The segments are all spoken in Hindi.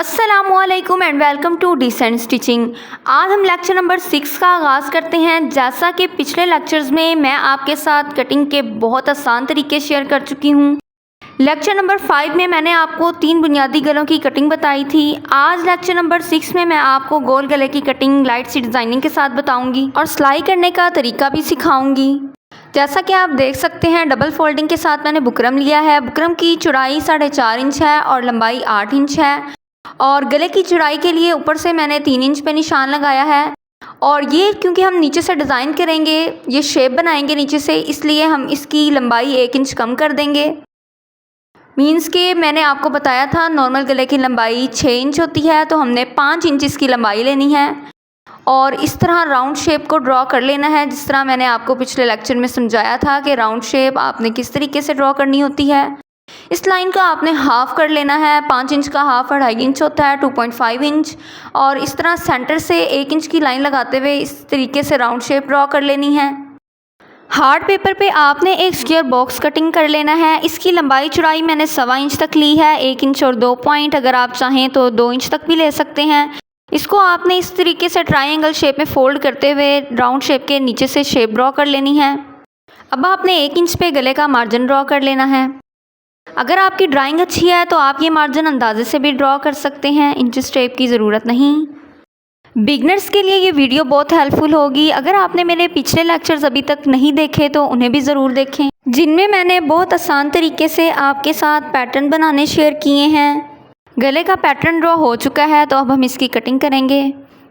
अस्सलामुअलैकुम and welcome to decent stitching. आज हम लेक्चर नंबर 6 का आगाज़ करते हैं। जैसा कि पिछले लेक्चर्स में मैं आपके साथ कटिंग के बहुत आसान तरीके शेयर कर चुकी हूँ। लेक्चर नंबर 5 में मैंने आपको 3 बुनियादी गलों की कटिंग बताई थी। आज लेक्चर नंबर 6 में मैं आपको गोल गले की कटिंग लाइट सी डिज़ाइनिंग के साथ बताऊँगी और सिलाई करने का तरीका भी सिखाऊँगी। जैसा कि आप देख सकते हैं, डबल फोल्डिंग के साथ मैंने बुकरम लिया है। बुकरम की चौड़ाई 4.5 इंच है और लंबाई 8 इंच है। और गले की चौड़ाई के लिए ऊपर से मैंने 3 इंच पे निशान लगाया है। और ये क्योंकि हम नीचे से डिज़ाइन करेंगे, ये शेप बनाएंगे नीचे से, इसलिए हम इसकी लंबाई 1 इंच कम कर देंगे। मीन्स के मैंने आपको बताया था नॉर्मल गले की लंबाई 6 इंच होती है, तो हमने 5 इंच इसकी लंबाई लेनी है और इस तरह राउंड शेप को ड्रॉ कर लेना है। जिस तरह मैंने आपको पिछले लेक्चर में समझाया था कि राउंड शेप आपने किस तरीके से ड्रॉ करनी होती है। इस लाइन का आपने हाफ़ कर लेना है। 5 इंच का हाफ़ 2.5 इंच होता है, 2.5 इंच। और इस तरह सेंटर से 1 इंच की लाइन लगाते हुए इस तरीके से राउंड शेप ड्रॉ कर लेनी है। हार्ड पेपर पे आपने एक स्क्वायर बॉक्स कटिंग कर लेना है। इसकी लंबाई चौड़ाई मैंने 1.25 इंच तक ली है, 1 इंच और 2 पॉइंट। अगर आप चाहें तो 2 इंच तक भी ले सकते हैं। इसको आपने इस तरीके से ट्रायंगल शेप में फोल्ड करते हुए राउंड शेप के नीचे से शेप ड्रॉ कर लेनी है। अब आपने 1 इंच पे गले का मार्जिन ड्रॉ कर लेना है। अगर आपकी ड्राइंग अच्छी है तो आप ये मार्जिन अंदाजे से भी ड्रॉ कर सकते हैं, इंचेस टेप की ज़रूरत नहीं। बिगनर्स के लिए ये वीडियो बहुत हेल्पफुल होगी। अगर आपने मेरे पिछले लेक्चर्स अभी तक नहीं देखे तो उन्हें भी ज़रूर देखें, जिनमें मैंने बहुत आसान तरीके से आपके साथ पैटर्न बनाने शेयर किए हैं। गले का पैटर्न ड्रॉ हो चुका है, तो अब हम इसकी कटिंग करेंगे।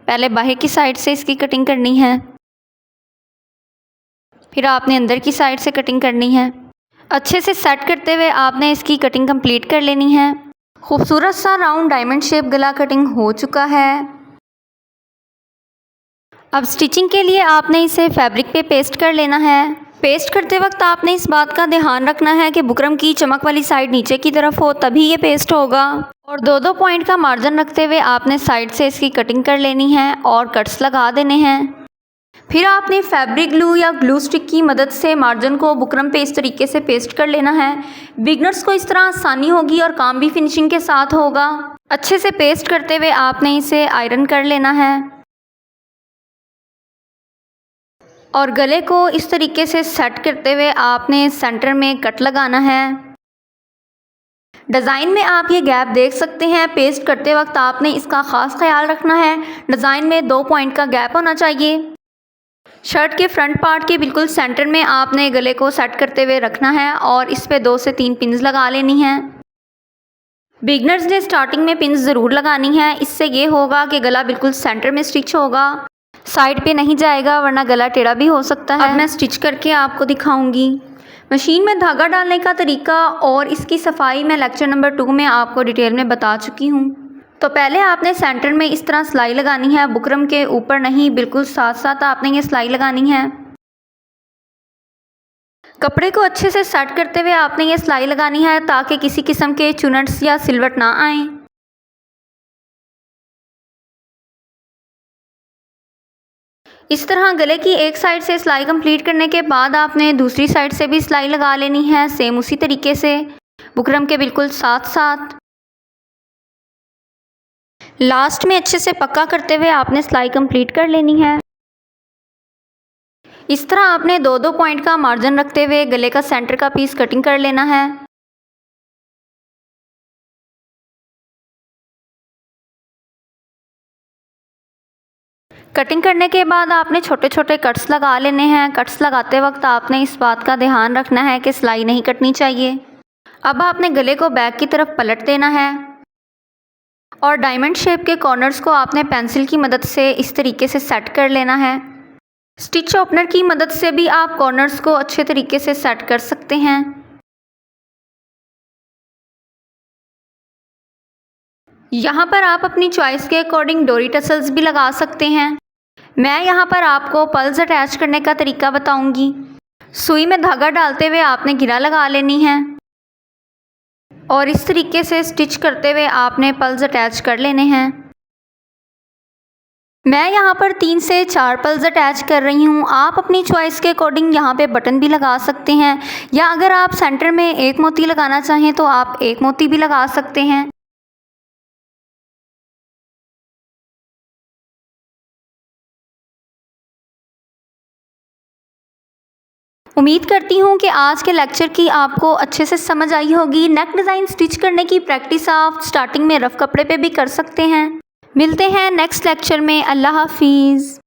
पहले बाहर की साइड से इसकी कटिंग करनी है, फिर आपने अंदर की साइड से कटिंग करनी है। अच्छे से सेट करते हुए आपने इसकी कटिंग कंप्लीट कर लेनी है। खूबसूरत सा राउंड डायमंड शेप गला कटिंग हो चुका है। अब स्टिचिंग के लिए आपने इसे फैब्रिक पे पेस्ट कर लेना है। पेस्ट करते वक्त आपने इस बात का ध्यान रखना है कि बुकरम की चमक वाली साइड नीचे की तरफ हो, तभी ये पेस्ट होगा। और 2-2 पॉइंट का मार्जिन रखते हुए आपने साइड से इसकी कटिंग कर लेनी है और कट्स लगा देने हैं। फिर आपने फैब्रिक ग्लू या ग्लू स्टिक की मदद से मार्जिन को बुकरम पे इस तरीके से पेस्ट कर लेना है। बिगनर्स को इस तरह आसानी होगी और काम भी फिनिशिंग के साथ होगा। अच्छे से पेस्ट करते हुए आपने इसे आयरन कर लेना है और गले को इस तरीके से सेट करते हुए आपने सेंटर में कट लगाना है। डिज़ाइन में आप ये गैप देख सकते हैं। पेस्ट करते वक्त आपने इसका ख़ास ख्याल रखना है। डिज़ाइन में 2 पॉइंट का गैप होना चाहिए। शर्ट के फ्रंट पार्ट के बिल्कुल सेंटर में आपने गले को सेट करते हुए रखना है और इस पे 2 से 3 पिन्स लगा लेनी हैं। बिगनर्स ने स्टार्टिंग में पिन्स ज़रूर लगानी है। इससे ये होगा कि गला बिल्कुल सेंटर में स्टिच होगा, साइड पे नहीं जाएगा, वरना गला टेढ़ा भी हो सकता है। अब मैं स्टिच करके आपको दिखाऊंगी। मशीन में धागा डालने का तरीका और इसकी सफाई मैं लेक्चर नंबर 2 में आपको डिटेल में बता चुकी हूँ। तो पहले आपने सेंटर में इस तरह सिलाई लगानी है, बुकरम के ऊपर नहीं, बिल्कुल साथ साथ आपने ये सिलाई लगानी है। कपड़े को अच्छे से सेट करते हुए आपने ये सिलाई लगानी है ताकि किसी किस्म के चुनट्स या सिलवट ना आए। इस तरह गले की एक साइड से सिलाई कंप्लीट करने के बाद आपने दूसरी साइड से भी सिलाई लगा लेनी है, सेम उसी तरीके से बुकरम के बिल्कुल साथ साथ। लास्ट में अच्छे से पक्का करते हुए आपने सिलाई कंप्लीट कर लेनी है। इस तरह आपने 2-2 पॉइंट का मार्जिन रखते हुए गले का सेंटर का पीस कटिंग कर लेना है। कटिंग करने के बाद आपने छोटे छोटे कट्स लगा लेने हैं। कट्स लगाते वक्त आपने इस बात का ध्यान रखना है कि सिलाई नहीं कटनी चाहिए। अब आपने गले को बैक की तरफ पलट देना है और डायमंड शेप के कॉर्नर्स को आपने पेंसिल की मदद से इस तरीके से सेट कर लेना है। स्टिच ओपनर की मदद से भी आप कॉर्नर्स को अच्छे तरीके से सेट कर सकते हैं। यहाँ पर आप अपनी चॉइस के अकॉर्डिंग डोरी टसल्स भी लगा सकते हैं। मैं यहाँ पर आपको पल्स अटैच करने का तरीका बताऊंगी। सुई में धागा डालते हुए आपने घेरा लगा लेनी है और इस तरीके से स्टिच करते हुए आपने पल्स अटैच कर लेने हैं। मैं यहाँ पर 3 से 4 पल्स अटैच कर रही हूँ। आप अपनी चॉइस के अकॉर्डिंग यहाँ पे बटन भी लगा सकते हैं, या अगर आप सेंटर में एक मोती लगाना चाहें तो आप एक मोती भी लगा सकते हैं। उम्मीद करती हूँ कि आज के लेक्चर की आपको अच्छे से समझ आई होगी। नेक डिज़ाइन स्टिच करने की प्रैक्टिस आप स्टार्टिंग में रफ़ कपड़े पे भी कर सकते हैं। मिलते हैं नेक्स्ट लेक्चर में। अल्लाह हाफिज़।